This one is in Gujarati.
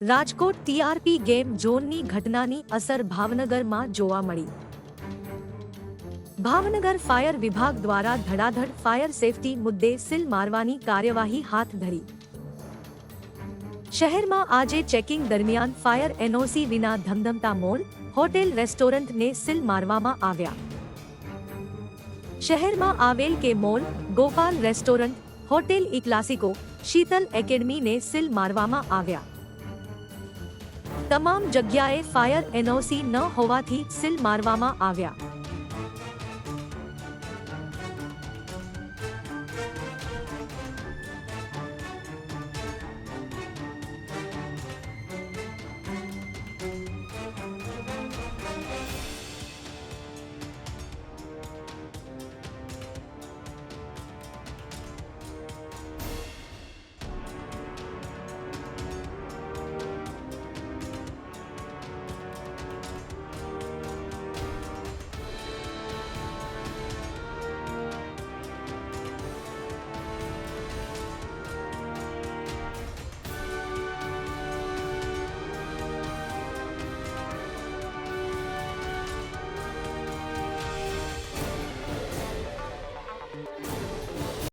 રાજકોટ ટીઆરપી ગેમ ઝોનની ઘટનાની અસર ભાવનગરમાં જોવા મળી. ભાવનગર ફાયર વિભાગ દ્વારા ધડાધડ ફાયર સેફટી મુદ્દે સીલ મારવાની કાર્યવાહી હાથ ધરી. શહેરમાં આજે ચેકિંગ દરમિયાન ફાયર એનઓસી વિના ધમધમતા મોલ, હોટેલ, રેસ્ટોરન્ટને સીલ મારવામાં આવ્યા. શહેરમાં આવેલ કે મોલ, ગોપાલ રેસ્ટોરન્ટ, હોટેલ ઈ ક્લાસિકો, શીતલ એકેડમીને સીલ મારવામાં આવ્યા. તમામ જગ્યાએ ફાયર એનઓસી ન હોવાથી સીલ મારવામાં આવ્યા.